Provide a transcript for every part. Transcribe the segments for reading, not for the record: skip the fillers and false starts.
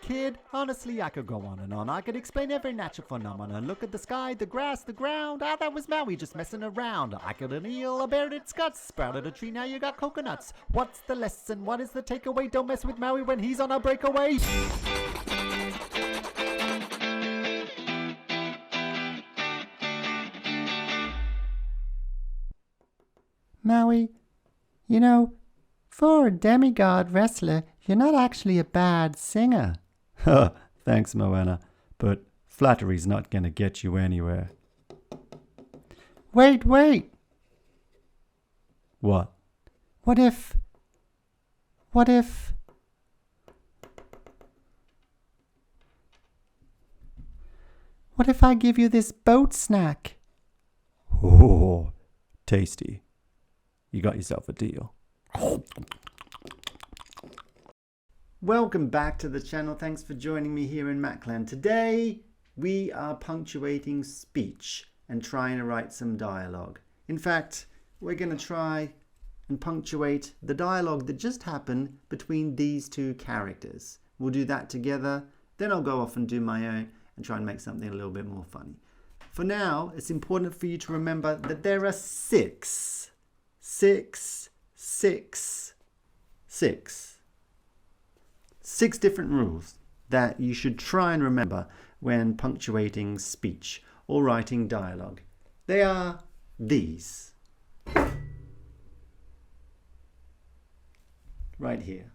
kid. Honestly, I could go on and on. I could explain every natural phenomenon. Look at the sky, the grass, the ground. Ah, that was Maui just messing around. I killed an eel, I buried its guts. Sprouted a tree, now you got coconuts. What's the lesson? What is the takeaway? Don't mess with Maui when he's on a breakaway. Maui, you know, for a demigod wrestler, you're not actually a bad singer. Thanks, Moana, but flattery's not gonna get you anywhere. Wait. What? What if I give you this boat snack? Oh, tasty. You got yourself a deal. Welcome back to the channel. Thanks for joining me here in MACLAND. Today we are punctuating speech and trying to write some dialogue. In fact, we're going to try and punctuate the dialogue that just happened between these two characters. We'll do that together. Then I'll go off and do my own and try and make something a little bit more funny. For now, it's important for you to remember that there are six different rules that you should try and remember when punctuating speech or writing dialogue. They are these. Right here.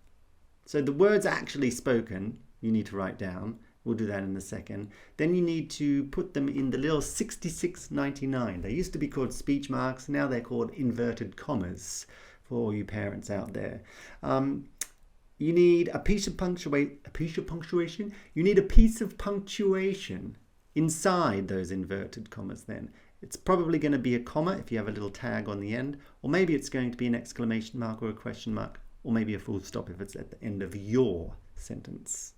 So the words actually spoken, you need to write down. We'll do that in a second. Then you need to put them in the little 6699. They used to be called speech marks. Now they're called inverted commas for all you parents out there. You need a piece of punctuation. You need a piece of punctuation inside those inverted commas then. It's probably going to be a comma if you have a little tag on the end, or maybe it's going to be an exclamation mark or a question mark, or maybe a full stop if it's at the end of your sentence.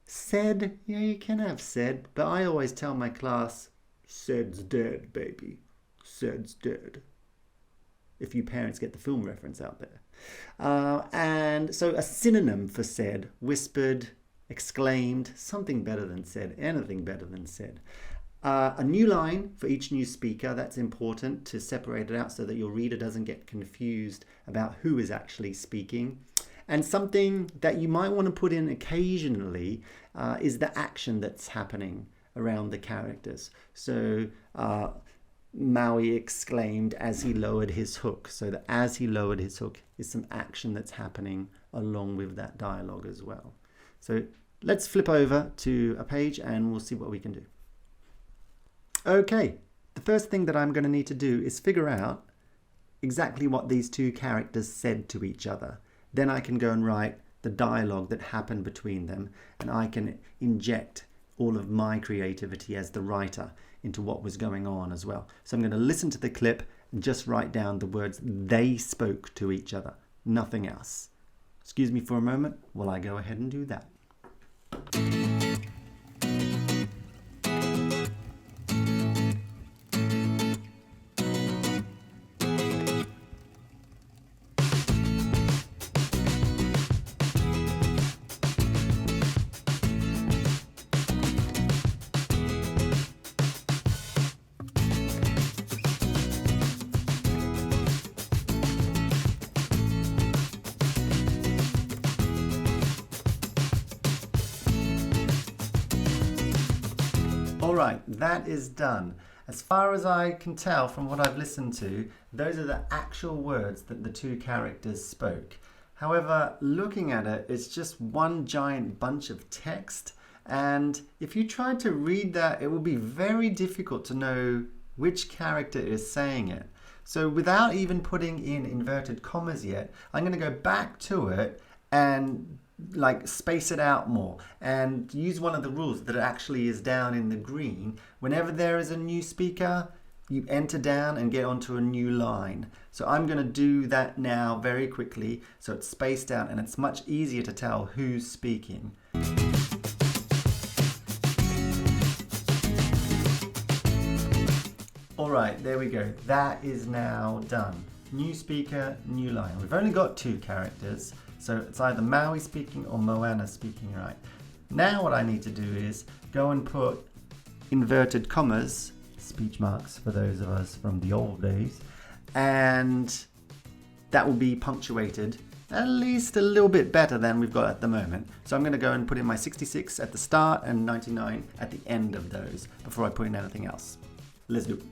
Said, yeah, you can have said, but I always tell my class, said's dead, baby. Said's dead. If you parents get the film reference out there. And so a synonym for said, whispered, exclaimed, something better than said, anything better than said. A new line for each new speaker, that's important to separate it out so that your reader doesn't get confused about who is actually speaking. And something that you might want to put in occasionally is the action that's happening around the characters. So Maui exclaimed as he lowered his hook. So that as he lowered his hook is some action that's happening along with that dialogue as well. So let's flip over to a page and we'll see what we can do. Okay, the first thing that I'm going to need to do is figure out exactly what these two characters said to each other. Then I can go and write the dialogue that happened between them, and I can inject all of my creativity as the writer into what was going on as well. So I'm going to listen to the clip and just write down the words they spoke to each other, nothing else. Excuse me for a moment while I go ahead and do that. Alright, that is done. As far as I can tell from what I've listened to, those are the actual words that the two characters spoke. However, looking at it, it's just one giant bunch of text, and if you tried to read that, it would be very difficult to know which character is saying it. So without even putting in inverted commas yet, I'm going to go back to it and space it out more and use one of the rules that actually is down in the green. Whenever there is a new speaker, you enter down and get onto a new line. So I'm going to do that now very quickly so it's spaced out and it's much easier to tell who's speaking. Alright, there we go. That is now done. New speaker, new line. We've only got two characters, So it's either Maui speaking or Moana speaking right. Now what I need to do is go and put inverted commas, speech marks for those of us from the old days, and that will be punctuated at least a little bit better than we've got at the moment. So I'm going to go and put in my 66 at the start and 99 at the end of those before I put in anything else. Let's do it.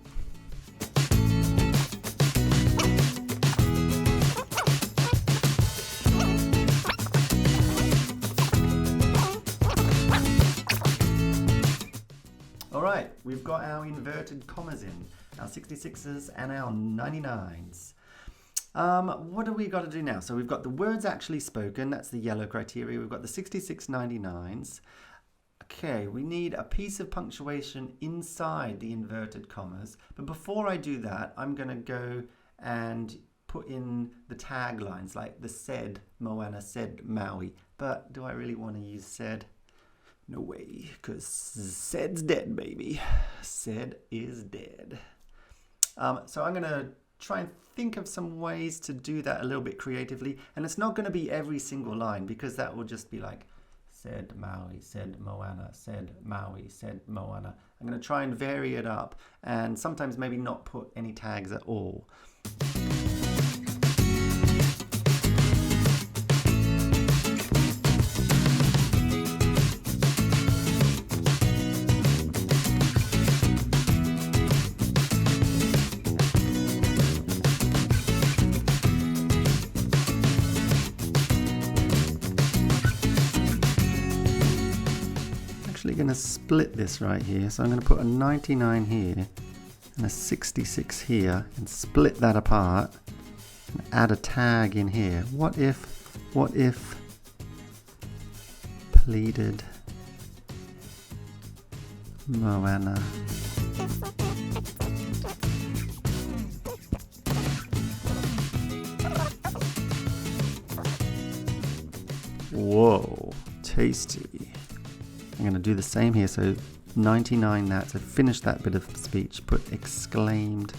Alright, we've got our inverted commas in, our 66s and our 99s. What do we got to do now? So we've got the words actually spoken, that's the yellow criteria. We've got the 66 99s. Okay, we need a piece of punctuation inside the inverted commas. But before I do that, I'm going to go and put in the taglines like the said Moana, said Maui. But do I really want to use said? No way, because said's dead, baby. Said is dead. So I'm going to try and think of some ways to do that a little bit creatively. And it's not going to be every single line, because that will just be like, said Maui, said Moana, said Maui, said Moana. I'm going to try and vary it up and sometimes maybe not put any tags at all. Going to split this right here, so I'm going to put a 99 here and a 66 here and split that apart and add a tag in here. What if pleaded Moana? Whoa, tasty. I'm going to do the same here, so 99 that, so finish that bit of speech, put exclaimed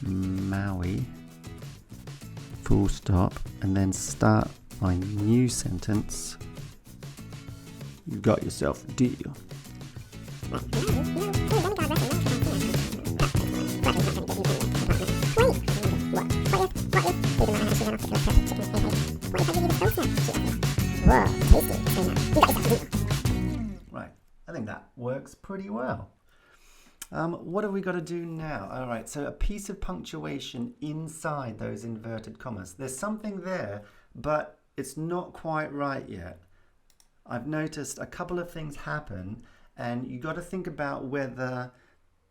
Maui, full stop, and then start my new sentence. You've got yourself a deal. Right, I think that works pretty well. What have we got to do now? All right, so a piece of punctuation inside those inverted commas. There's something there, but it's not quite right yet. I've noticed a couple of things happen, and you got to think about whether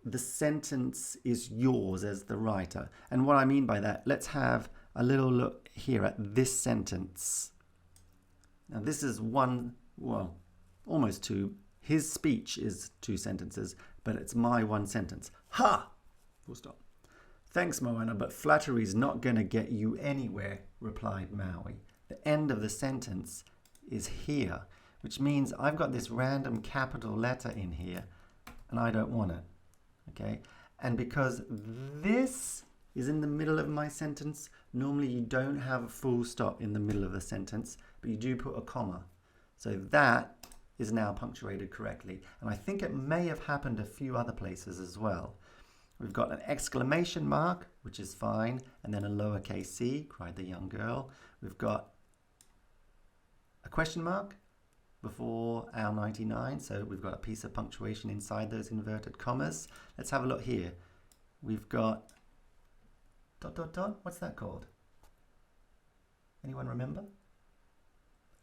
the sentence is yours as the writer. And what I mean by that, let's have a little look here at this sentence. Now this is one, well, almost two. His speech is two sentences, but it's my one sentence. Ha! Full stop. Thanks, Moana, but flattery's not going to get you anywhere, replied Maui. The end of the sentence is here, which means I've got this random capital letter in here, and I don't want it. Okay? And because this is in the middle of my sentence, normally you don't have a full stop in the middle of the sentence, but you do put a comma. So that is now punctuated correctly. And I think it may have happened a few other places as well. We've got an exclamation mark, which is fine, and then a lowercase c, cried the young girl. We've got a question mark before our 99, so we've got a piece of punctuation inside those inverted commas. Let's have a look here. We've got ... What's that called? Anyone remember?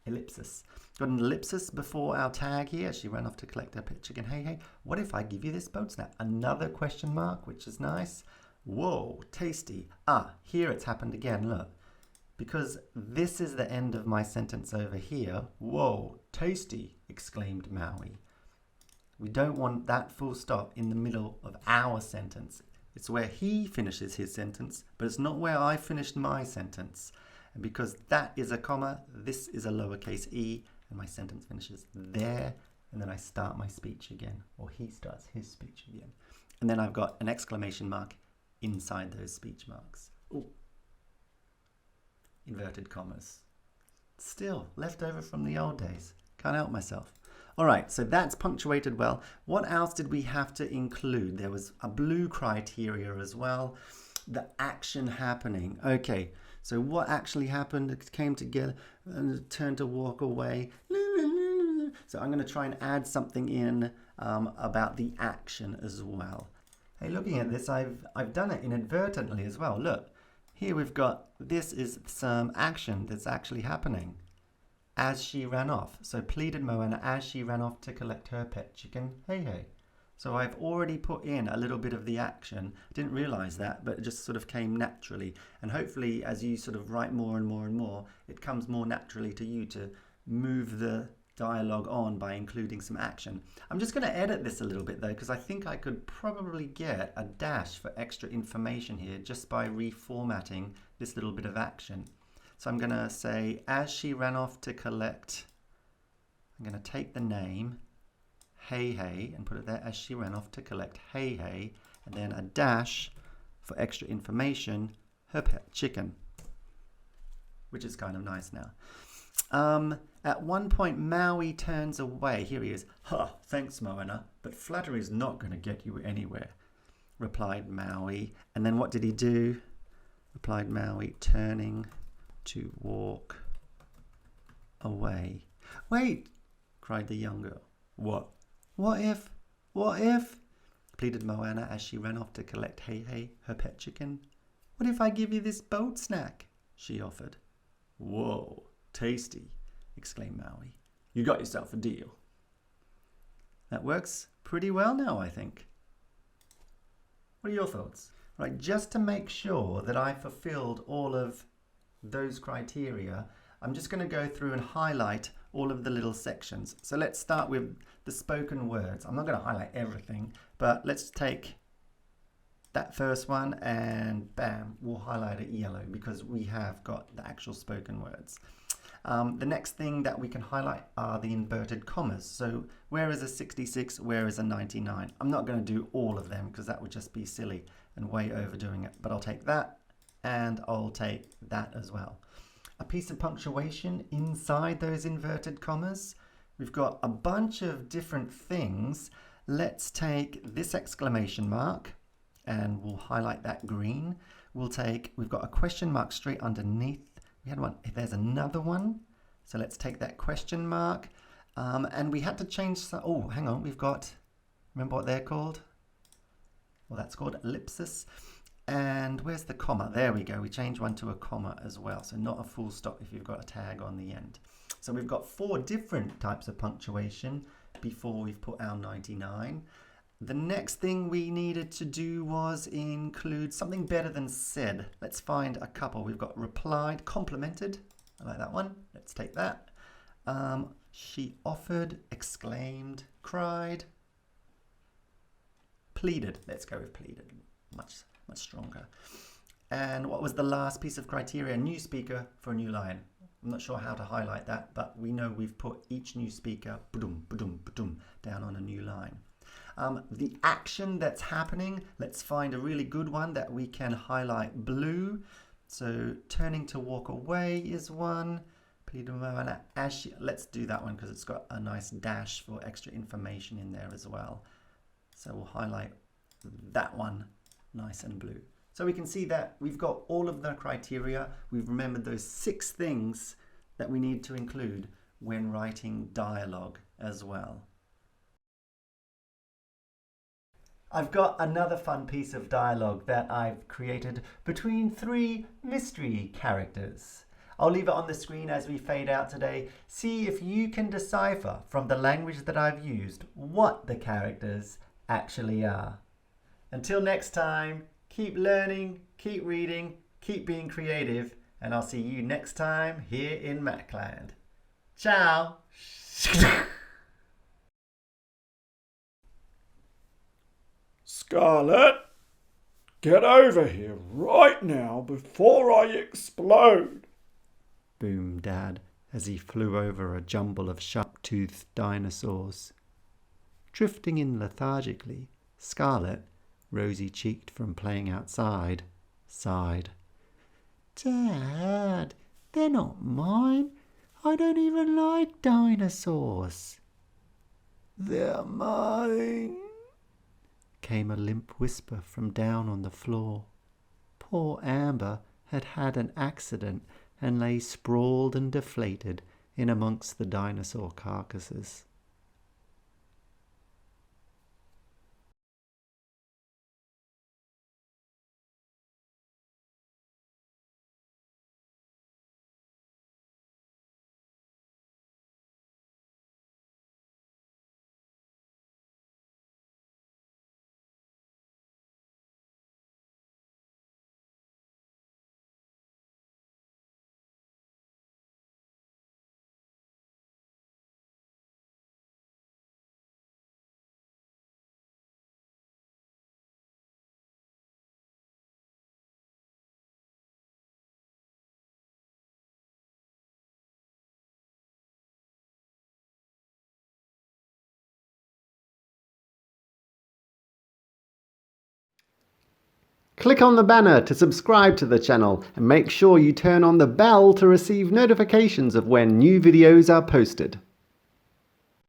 Ellipsis. Got an ellipsis before our tag here. She ran off to collect her picture again. Hey, what if I give you this boat snap? Another question mark, which is nice. Whoa, tasty. Ah, here it's happened again, look. Because this is the end of my sentence over here. Whoa, tasty, exclaimed Maui. We don't want that full stop in the middle of our sentence. It's where he finishes his sentence, but it's not where I finished my sentence. And because that is a comma, this is a lowercase e, and my sentence finishes there, and then I start my speech again, or he starts his speech again. And then I've got an exclamation mark inside those speech marks. Ooh. inverted commas. Still, left over from the old days. Can't help myself. All right, so that's punctuated well. What else did we have to include? There was a blue criteria as well. The action happening. Okay, so what actually happened? It came together and turned to walk away. So I'm going to try and add something in about the action as well. Hey, looking at this, I've done it inadvertently as well. Look, here we've got, this is some action that's actually happening as she ran off. So pleaded Moana as she ran off to collect her pet chicken, hey hey. So I've already put in a little bit of the action. I didn't realize that, but it just sort of came naturally. And hopefully as you sort of write more and more and more, it comes more naturally to you to move the dialogue on by including some action. I'm just going to edit this a little bit though, because I think I could probably get a dash for extra information here just by reformatting this little bit of action. So I'm going to say, as she ran off to collect, I'm going to take the name, hey hey, and put it there, as she ran off to collect hey hey, and then a dash for extra information, her pet chicken, which is kind of nice now. At one point, Maui turns away. Here he is. Thanks, Moana, but flattery is not going to get you anywhere, replied Maui. And then what did he do? Replied Maui, turning to walk away. Wait, cried the young girl. What? What if? What if? Pleaded Moana as she ran off to collect hey hey, her pet chicken. What if I give you this boat snack? She offered. Whoa, tasty, exclaimed Maui. You got yourself a deal. That works pretty well now, I think. What are your thoughts? Right, just to make sure that I fulfilled all of those criteria, I'm just going to go through and highlight all of the little sections. So let's start with the spoken words. I'm not going to highlight everything, but let's take that first one and bam, we'll highlight it yellow because we have got the actual spoken words. The next thing that we can highlight are the inverted commas. So where is a 66, where is a 99? I'm not going to do all of them because that would just be silly and way overdoing it, but I'll take that and I'll take that as well. A piece of punctuation inside those inverted commas. We've got a bunch of different things. Let's take this exclamation mark and we'll highlight that green. We've got a question mark straight underneath. We had one, there's another one. So let's take that question mark. And we had to change, oh, hang on, we've got, remember what they're called? Well, that's called ellipsis. And where's the comma? There we go. We changed one to a comma as well. So not a full stop if you've got a tag on the end. So we've got 4 different types of punctuation before we've put our 99. The next thing we needed to do was include something better than said. Let's find a couple. We've got replied, complimented. I like that one. Let's take that. She offered, exclaimed, cried, pleaded. Let's go with pleaded. Much stronger. And what was the last piece of criteria? New speaker for a new line. I'm not sure how to highlight that, but we know we've put each new speaker down on a new line. The action that's happening, let's find a really good one that we can highlight blue. So turning to walk away is one. Let's do that one because it's got a nice dash for extra information in there as well. So we'll highlight that one nice and blue. So we can see that we've got all of the criteria. We've remembered those 6 things that we need to include when writing dialogue as well. I've got another fun piece of dialogue that I've created between 3 mystery characters. I'll leave it on the screen as we fade out today. See if you can decipher from the language that I've used what the characters actually are. Until next time, keep learning, keep reading, keep being creative, and I'll see you next time here in MACLAND. Ciao! Scarlett, get over here right now before I explode. Boomed Dad as he flew over a jumble of sharp-toothed dinosaurs. Drifting in lethargically, Scarlett, rosy-cheeked from playing outside, sighed. Dad, They're not mine. I don't even like dinosaurs. They're mine, came a limp whisper from down on the floor. Poor Amber had had an accident and lay sprawled and deflated in amongst the dinosaur carcasses. Click on the banner to subscribe to the channel and make sure you turn on the bell to receive notifications of when new videos are posted.